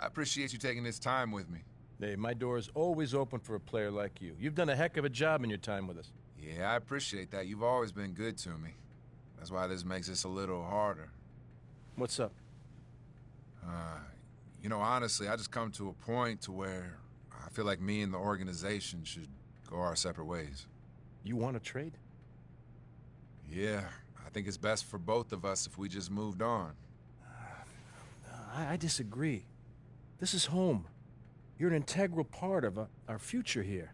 I appreciate you taking this time with me. Hey, my door is always open for a player like you. You've done a heck of a job in your time with us. Yeah, I appreciate that. You've always been good to me. That's why this makes this a little harder. What's up? Honestly, I just come to a point to where I feel like me and the organization should go our separate ways. You want to trade? Yeah, I think it's best for both of us if we just moved on. I disagree. This is home. You're an integral part of our future here.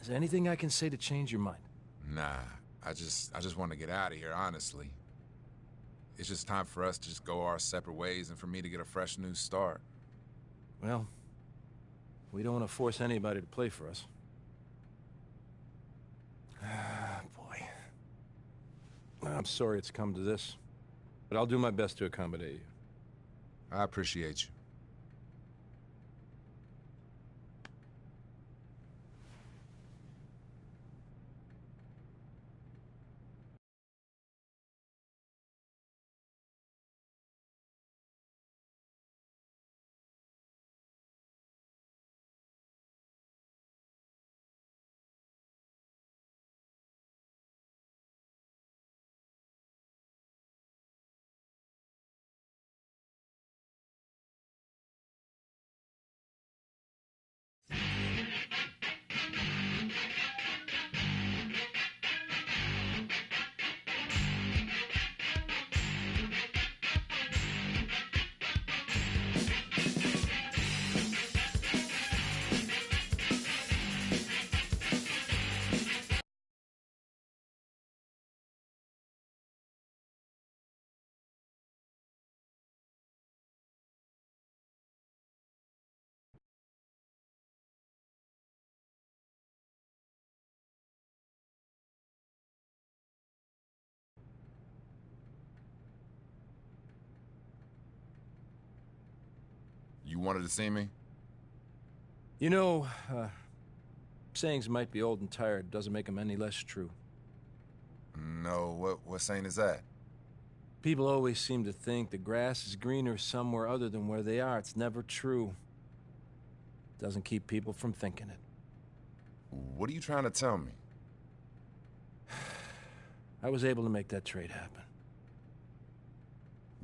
Is there anything I can say to change your mind? Nah, I just want to get out of here, honestly. It's just time for us to just go our separate ways and for me to get a fresh new start. Well, we don't want to force anybody to play for us. Ah, boy. I'm sorry it's come to this, but I'll do my best to accommodate you. I appreciate you. You wanted to see me? You know, sayings might be old and tired, doesn't make them any less true. No, what saying is that? People always seem to think the grass is greener somewhere other than where they are. It's never true. Doesn't keep people from thinking it. What are you trying to tell me? I was able to make that trade happen.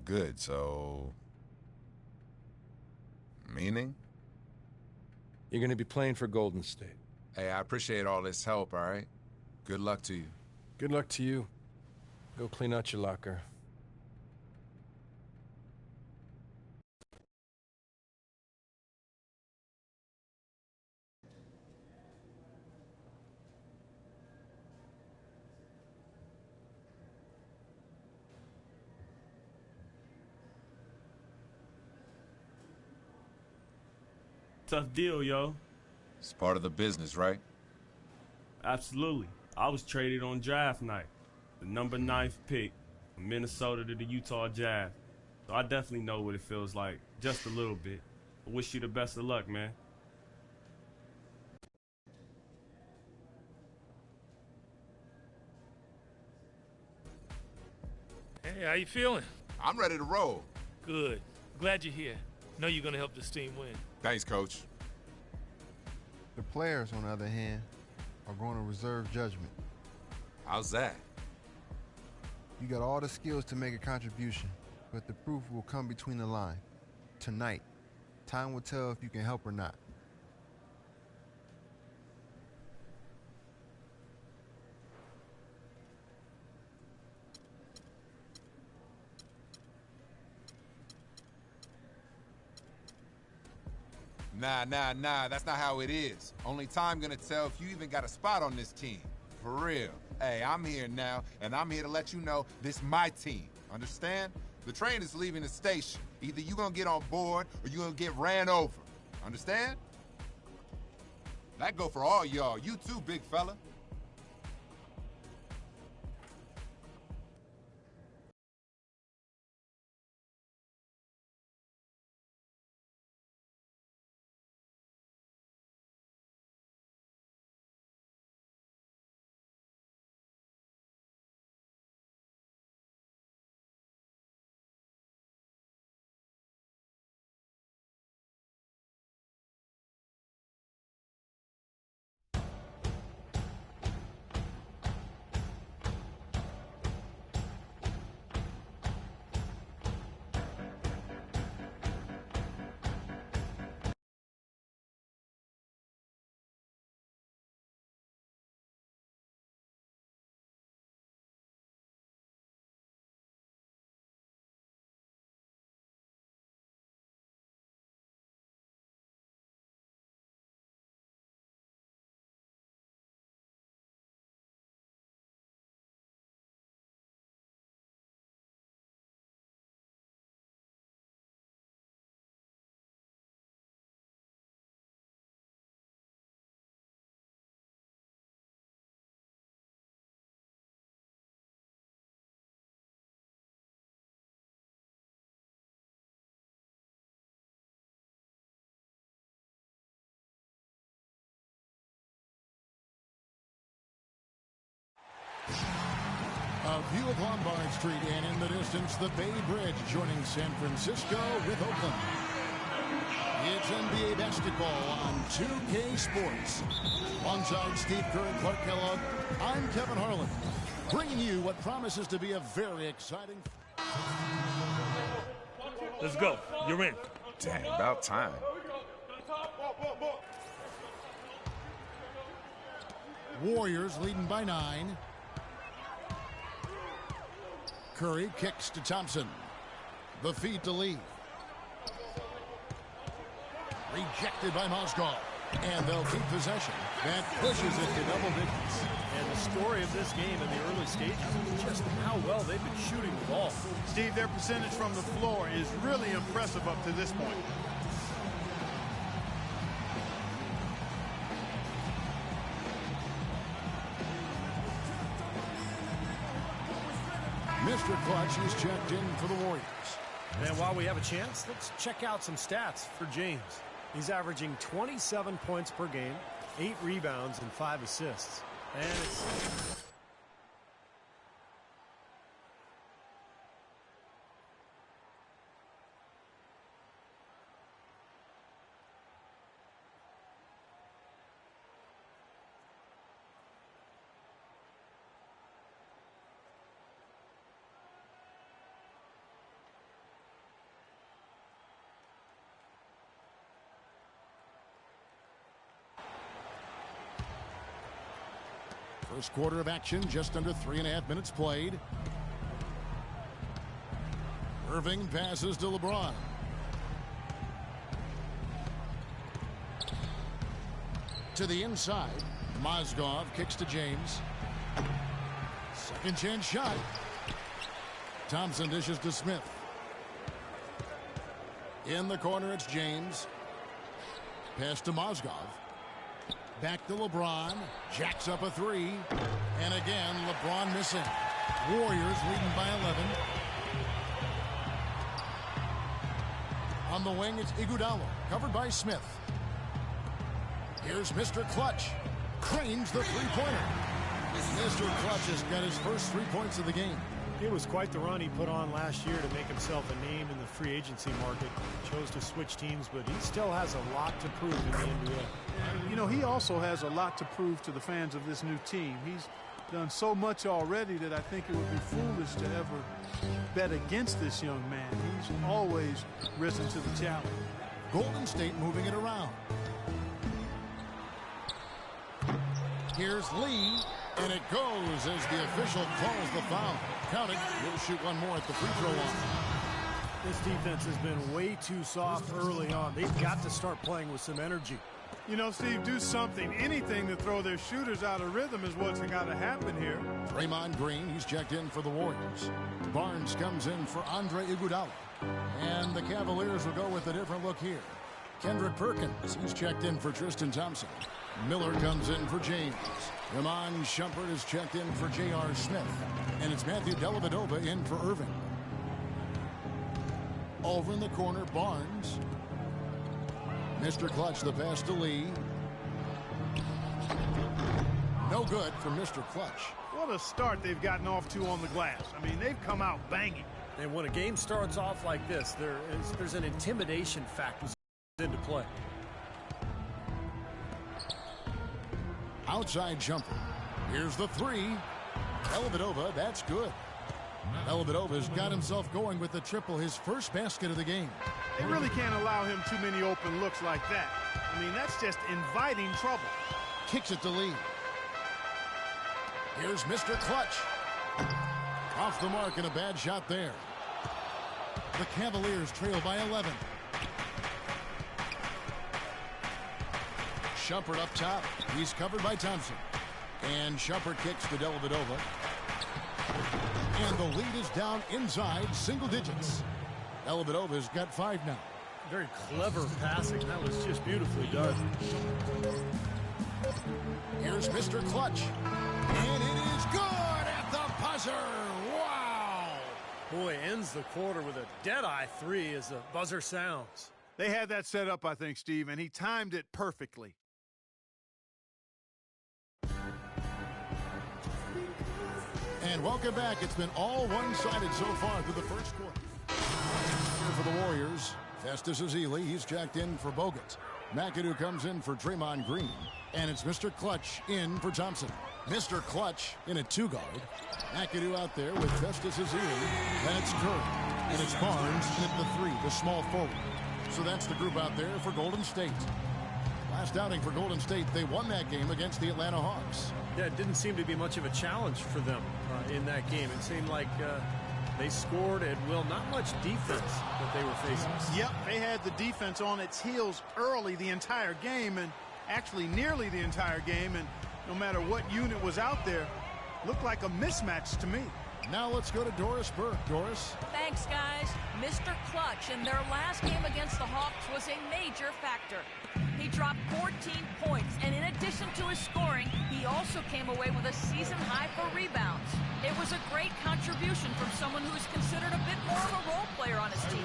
Good, so... Meaning? You're gonna be playing for Golden State. Hey, I appreciate all this help, all right? Good luck to you. Good luck to you. Go clean out your locker. Tough deal, yo. It's part of the business, right? Absolutely. I was traded on draft night. The number 9th pick from Minnesota to the Utah Jazz. So I definitely know what it feels like, just a little bit. I wish you the best of luck, man. Hey, how you feeling? I'm ready to roll. Good. Glad you're here. Know you're gonna help this team win. Thanks, Coach. The players, on the other hand, are going to reserve judgment. How's that? You got all the skills to make a contribution, but the proof will come between the line. Tonight, time will tell if you can help or not. Nah, that's not how it is. Only time gonna tell if you even got a spot on this team. For real. Hey, I'm here now, and I'm here to let you know this my team. Understand? The train is leaving the station. Either you gonna get on board, or you gonna get ran over. Understand? That go for all y'all. You too, big fella. A view of Lombard Street, and in the distance, the Bay Bridge joining San Francisco with Oakland. It's NBA basketball on 2K Sports. Alongside Steve Kerr and Clark Kellogg, I'm Kevin Harlan, bringing you what promises to be a very exciting... Let's go. You're in. Dang, about time. Warriors leading by 9. Curry kicks to Thompson. The feed to Lee. Rejected by Mozgov. And they'll keep possession. That pushes it to double digits. And the story of this game in the early stages is just how well they've been shooting the ball. Steve, their percentage from the floor is really impressive up to this point. Mr. Clutch is checked in for the Warriors. And while we have a chance, let's check out some stats for James. He's averaging 27 points per game, 8 rebounds, and 5 assists. And it's... First quarter of action, just under 3.5 minutes played. Irving passes to LeBron. To the inside. Mozgov kicks to James. Second chance shot. Thompson dishes to Smith. In the corner, it's James. Pass to Mozgov. Back to LeBron. Jacks up a 3. And again, LeBron missing. Warriors leading by 11. On the wing, it's Iguodala. Covered by Smith. Here's Mr. Clutch. Cranes the three-pointer. Mr. Clutch has got his first 3 points of the game. It was quite the run he put on last year to make himself a name in the free agency market. Chose to switch teams, but he still has a lot to prove in the NBA. You know, he also has a lot to prove to the fans of this new team. He's done so much already that I think it would be foolish to ever bet against this young man. He's always risen to the challenge. Golden State moving it around. Here's Lee, and it goes as the official calls the foul. Counting, he'll shoot one more at the free throw line. This defense has been way too soft early on. They've got to start playing with some energy. You know, Steve, do something, anything to throw their shooters out of rhythm is what's got to happen here. Draymond Green, he's checked in for the Warriors. Barnes comes in for Andre Iguodala. And the Cavaliers will go with a different look here. Kendrick Perkins, he's checked in for Tristan Thompson. Miller comes in for James. Ramon Shumpert is checked in for J.R. Smith. And it's Matthew Dellavedova in for Irving. Over in the corner, Barnes. Mr. Clutch, the pass to Lee. No good for Mr. Clutch. What a start they've gotten off to on the glass. I mean, they've come out banging. And when a game starts off like this, there's an intimidation factor into play. Outside jumper. Here's the 3. Dellavedova, that's good. Dellavedova's got himself going with the triple, his first basket of the game. They really can't allow him too many open looks like that. I mean, that's just inviting trouble. Kicks it to Lee. Here's Mr. Clutch. Off the mark and a bad shot there. The Cavaliers trail by 11. Shumpert up top. He's covered by Thompson. And Shumpert kicks to Dellavedova. And the lead is down inside single digits. Dellavedova's got 5 now. Very clever passing. That was just beautifully done. Here's Mr. Clutch. And it is good at the buzzer. Wow. Boy, ends the quarter with a dead-eye 3 as the buzzer sounds. They had that set up, I think, Steve, and he timed it perfectly. And welcome back. It's been all one-sided so far through the first quarter. For the Warriors, Festus Ezeli. He's checked in for Bogut. McAdoo comes in for Draymond Green. And it's Mr. Clutch in for Thompson. Mr. Clutch in at 2-guard. McAdoo out there with Festus Ezeli. Then it's Curry. And it's Barnes in at the 3, the small forward. So that's the group out there for Golden State. Last outing for Golden State, they won that game against the Atlanta Hawks. Yeah, it didn't seem to be much of a challenge for them in that game. It seemed like they scored at will. Not much defense that they were facing. Yep, they had the defense on its heels early the entire game, and actually nearly the entire game, and no matter what unit was out there, looked like a mismatch to me. Now let's go to Doris Burke. Doris? Thanks, guys. Mr. Clutch in their last game against the Hawks was a major factor. He dropped 14 points, and in addition to his scoring, he also came away with a season high for rebounds. It was a great contribution from someone who is considered a bit more of a role player on his team.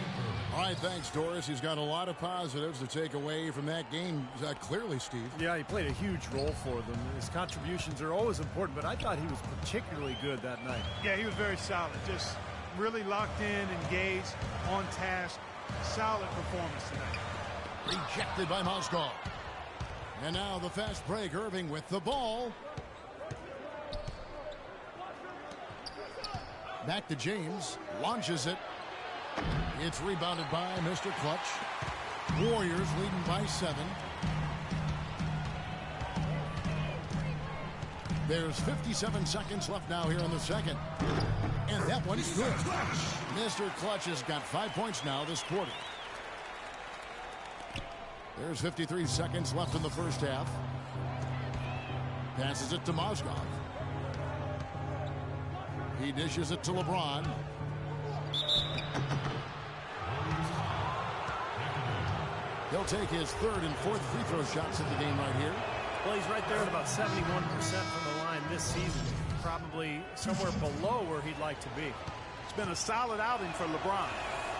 All right, thanks, Doris. He's got a lot of positives to take away from that game. Clearly, Steve. Yeah, he played a huge role for them. His contributions are always important, but I thought he was particularly good that night. Yeah, he was very solid. Just really locked in, engaged, on task. Solid performance tonight. Rejected by Mozgov. And now the fast break. Irving with the ball. Back to James. Launches it. It's rebounded by Mr. Clutch. Warriors leading by 7. There's 57 seconds left now here in the second. And that one's good. Mr. Clutch has got 5 points now this quarter. There's 53 seconds left in the first half. Passes it to Mozgov. He dishes it to LeBron. He'll take his 3rd and 4th free throw shots at the game right here. Well, he's right there at about 71% from the line this season. Probably somewhere below where he'd like to be. It's been a solid outing for LeBron.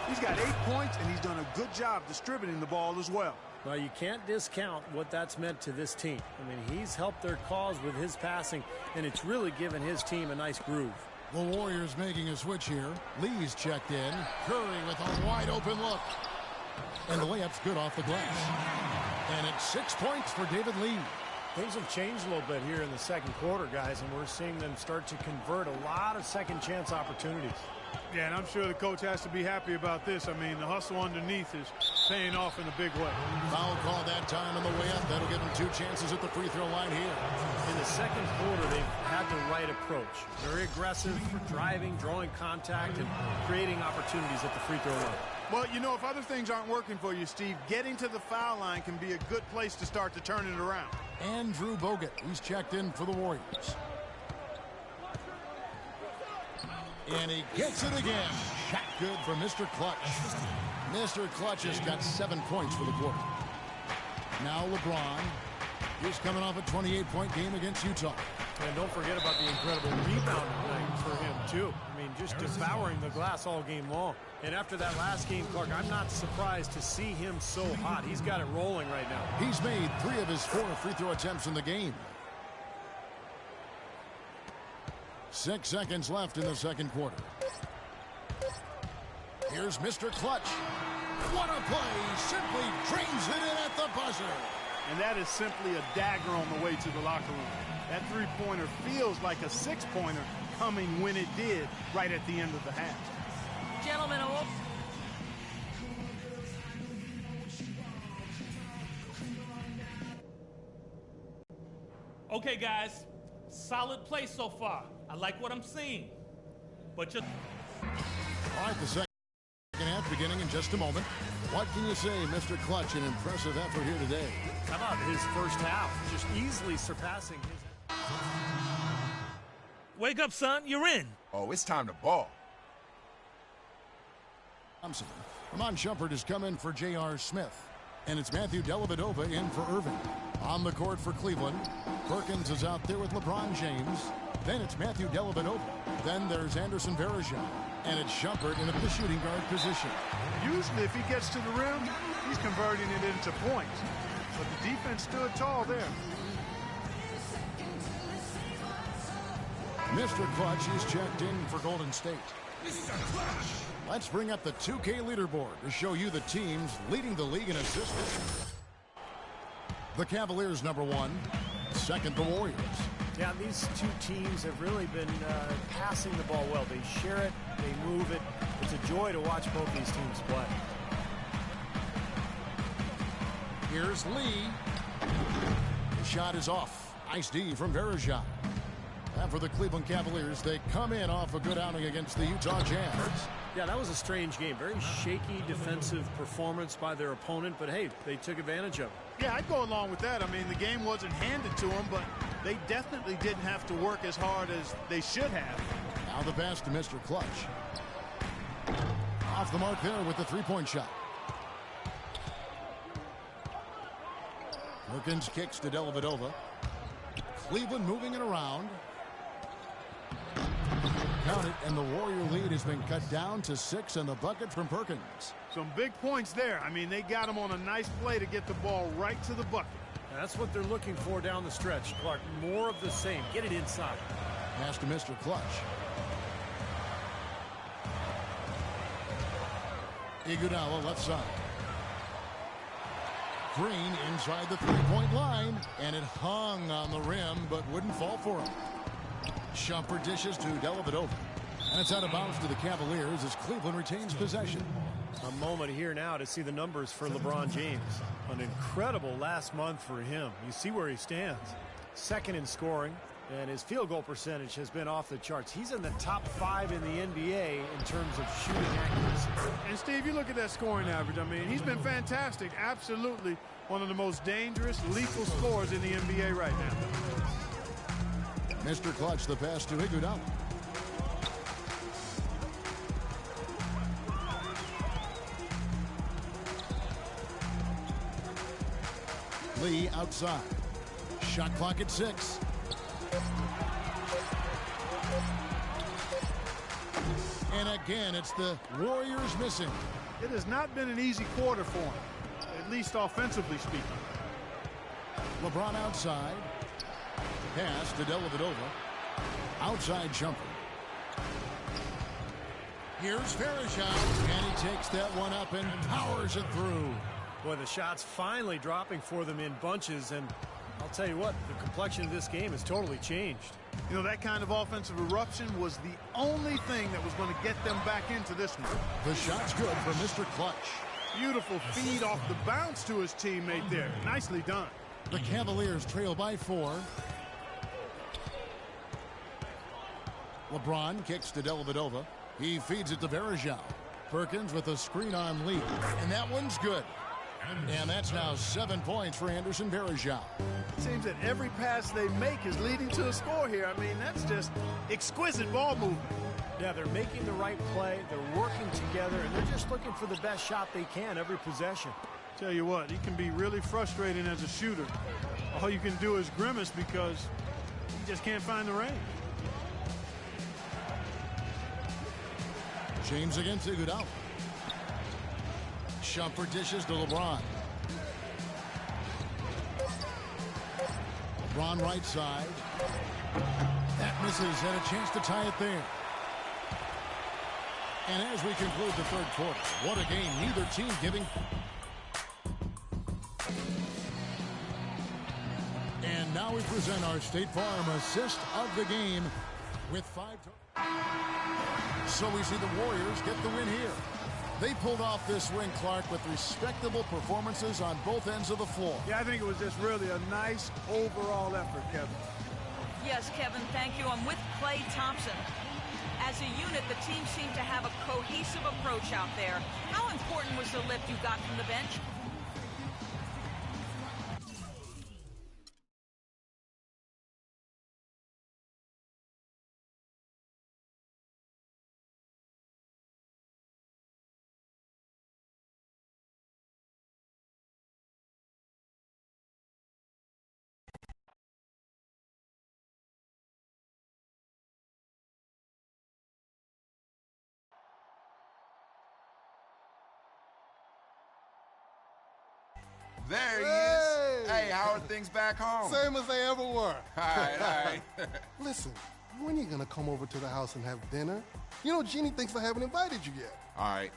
He's got 8 points, and he's done a good job distributing the ball as well. Well, you can't discount what that's meant to this team. I mean, he's helped their cause with his passing, and it's really given his team a nice groove. The Warriors making a switch here. Lee's checked in. Curry with a wide open look. And the layup's good off the glass. And it's 6 points for David Lee. Things have changed a little bit here in the second quarter, guys, and we're seeing them start to convert a lot of second chance opportunities. Yeah, and I'm sure the coach has to be happy about this. I mean, the hustle underneath is paying off in a big way. Foul call that time on the way up. That'll give them 2 chances at the free throw line here. In the second quarter, they've had the right approach. Very aggressive, driving, drawing contact, and creating opportunities at the free throw line. Well, you know, if other things aren't working for you, Steve, getting to the foul line can be a good place to start to turn it around. Andrew Bogut, he's checked in for the Warriors. And he gets it again. Shot good for Mr. Clutch. Mr. Clutch has got 7 points for the quarter. Now LeBron. He's coming off a 28-point game against Utah. And don't forget about the incredible rebound night for him, too. I mean, just devouring the glass all game long. And after that last game, Clark, I'm not surprised to see him so hot. He's got it rolling right now. He's made 3 of his 4 free throw attempts in the game. 6 seconds left in the second quarter. Here's Mr. Clutch. What a play! Simply drains it in at the buzzer. And that is simply a dagger on the way to the locker room. That three-pointer feels like a 6-pointer coming when it did right at the end of the half. Gentlemen, Okay, guys. Solid play so far. I like what I'm seeing. But just... All right, the second half beginning in just a moment. What can you say, Mr. Clutch? An impressive effort here today. How about his first half? Just easily surpassing his... Wake up, son. You're in. Oh, it's time to ball. Thompson. Ramon Shumpert has come in for J.R. Smith. And it's Matthew Dellavedova in for Irving. On the court for Cleveland. Perkins is out there with LeBron James. Then it's Matthew Dellavedova. Then there's Anderson Varejao. And it's Shumpert in the shooting guard position. Usually if he gets to the rim, he's converting it into points. But the defense stood tall there. Mr. Clutch is checked in for Golden State. Let's bring up the 2K leaderboard to show you the teams leading the league in assists. The Cavaliers #1, second the Warriors. Yeah, these two teams have really been passing the ball well. They share it, they move it. It's a joy to watch both these teams play. Here's Lee. The shot is off. Nice D from Verejao. And for the Cleveland Cavaliers, they come in off a good outing against the Utah Jazz. Yeah, that was a strange game. Very shaky defensive performance by their opponent, but hey, they took advantage of it. Yeah, I'd go along with that. I mean, the game wasn't handed to them, but they definitely didn't have to work as hard as they should have. Now the pass to Mr. Clutch. Off the mark there with the three-point shot. Perkins kicks to Dellavedova. Cleveland moving it around. Count it, and the Warrior lead has been cut down to 6 and the bucket from Perkins. Some big points there. I mean, they got him on a nice play to get the ball right to the bucket. That's what they're looking for down the stretch, Clark. More of the same. Get it inside. Pass to Mr. Clutch. Iguodala left side. Green inside the three-point line, and it hung on the rim but wouldn't fall for him. Shumpert dishes to Dellavedova, and it's out of bounds to the Cavaliers as Cleveland retains possession. A moment here now to see the numbers for LeBron James. An incredible last month for him. You see where he stands. Second in scoring, and his field goal percentage has been off the charts. He's in the top 5 in the NBA in terms of shooting accuracy. And Steve, you look at that scoring average. I mean, he's been fantastic. Absolutely one of the most dangerous, lethal scorers in the NBA right now. Mr. Clutch, the pass to Iguodala. Lee outside. Shot clock at 6. And again, it's the Warriors missing. It has not been an easy quarter for him, at least offensively speaking. LeBron outside. Pass to Dellavedova. Outside jumper. Here's Verejao, and he takes that one up and powers it through. Boy, the shots finally dropping for them in bunches, and I'll tell you what, the complexion of this game has totally changed. You know, that kind of offensive eruption was the only thing that was going to get them back into this one. The shot's good for Mr. Clutch. Beautiful feed off the bounce to his teammate there. Nicely done. The Cavaliers trail by 4. LeBron kicks to Dellavedova. He feeds it to Verejao. Perkins with a screen on Lee. And that one's good. And that's now 7 points for Anderson Verejao. It seems that every pass they make is leading to a score here. I mean, that's just exquisite ball movement. Yeah, they're making the right play. They're working together, and they're just looking for the best shot they can every possession. Tell you what, he can be really frustrating as a shooter. All you can do is grimace because he just can't find the range. James against Iguodala. Shumpert dishes to LeBron. LeBron right side. That misses, and a chance to tie it there. And as we conclude the third quarter, what a game. Neither team giving. And now we present our State Farm assist of the game with 5. So we see the Warriors get the win here. They pulled off this win, Clark, with respectable performances on both ends of the floor. Yeah, I think it was just really a nice overall effort, Kevin. Yes, Kevin, thank you. I'm with Klay Thompson. As a unit, the team seemed to have a cohesive approach out there. How important was the lift you got from the bench? There he is. Hey, how are things back home? Same as they ever were. All right. Listen, When are you gonna come over to the house and have dinner? You know, Jeannie thinks I haven't invited you yet. All right,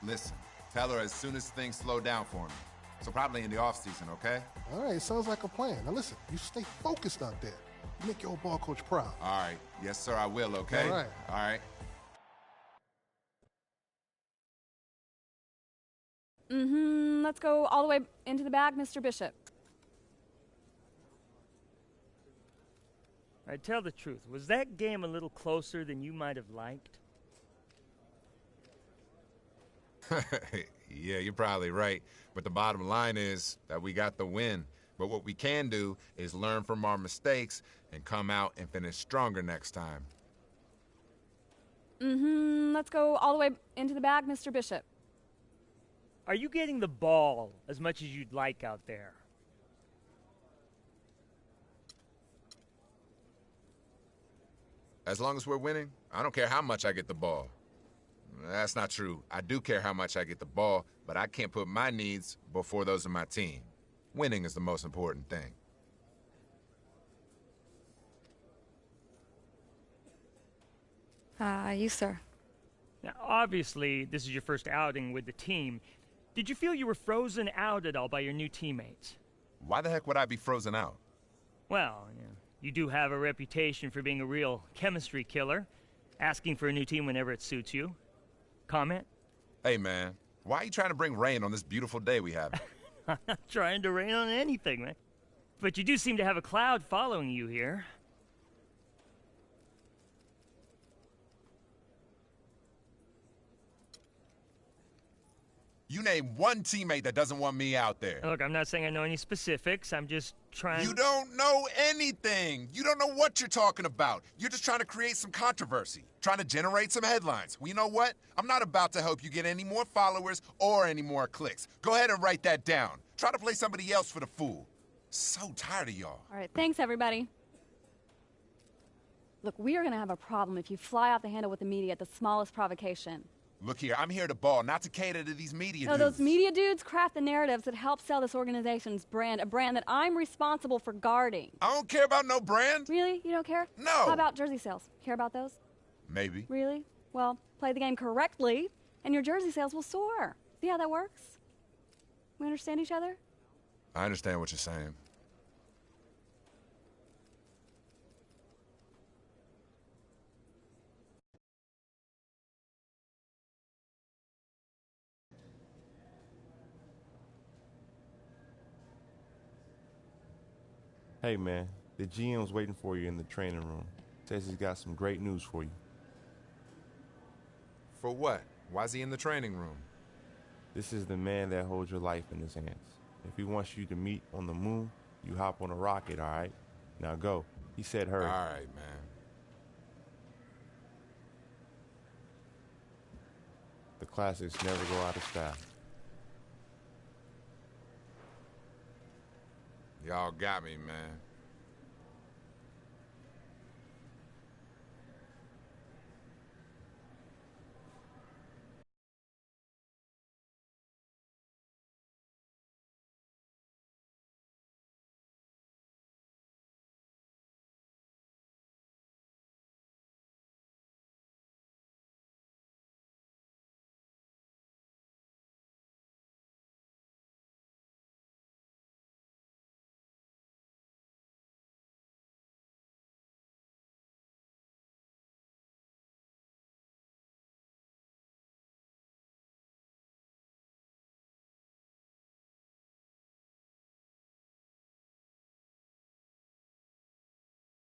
listen, tell her as soon as things slow down for me. So probably in the off-season, okay? All right, sounds like a plan. Now listen, you stay focused out there. You make your old ball coach proud. All right, yes, sir, I will, okay? All right. All right. Let's go all the way into the bag, Mr. Bishop. All right, tell the truth. Was that game a little closer than you might have liked? Yeah, you're probably right. But the bottom line is that we got the win. But what we can do is learn from our mistakes and come out and finish stronger next time. Let's go all the way into the bag, Mr. Bishop. Are you getting the ball as much as you'd like out there? As long as we're winning, I don't care how much I get the ball. That's not true. I do care how much I get the ball, but I can't put my needs before those of my team. Winning is the most important thing. You, sir. Now, obviously, this is your first outing with the team. Did you feel you were frozen out at all by your new teammates? Why the heck would I be frozen out? Well, you do have a reputation for being a real chemistry killer, asking for a new team whenever it suits you. Comment? Hey, man, why are you trying to bring rain on this beautiful day we have? I'm not trying to rain on anything, man. But you do seem to have a cloud following you here. You name one teammate that doesn't want me out there. Look, I'm not saying I know any specifics. I'm just trying... You don't know anything. You don't know what you're talking about. You're just trying to create some controversy, trying to generate some headlines. Well, you know what? I'm not about to help you get any more followers or any more clicks. Go ahead and write that down. Try to play somebody else for the fool. So tired of y'all. All right, thanks, everybody. Look, we are going to have a problem if you fly off the handle with the media at the smallest provocation. Look here, I'm here to ball, not to cater to these media dudes. Those media dudes craft the narratives that help sell this organization's brand, a brand that I'm responsible for guarding. I don't care about no brand. Really? You don't care? No. How about jersey sales? Care about those? Maybe. Really? Well, play the game correctly, and your jersey sales will soar. See how that works? We understand each other? I understand what you're saying. Hey man, the GM's waiting for you in the training room. Says he's got some great news for you. For what? Why's he in the training room? This is the man that holds your life in his hands. If he wants you to meet on the moon, you hop on a rocket, all right? Now go. He said hurry. All right, man. The classics never go out of style. Y'all got me, man.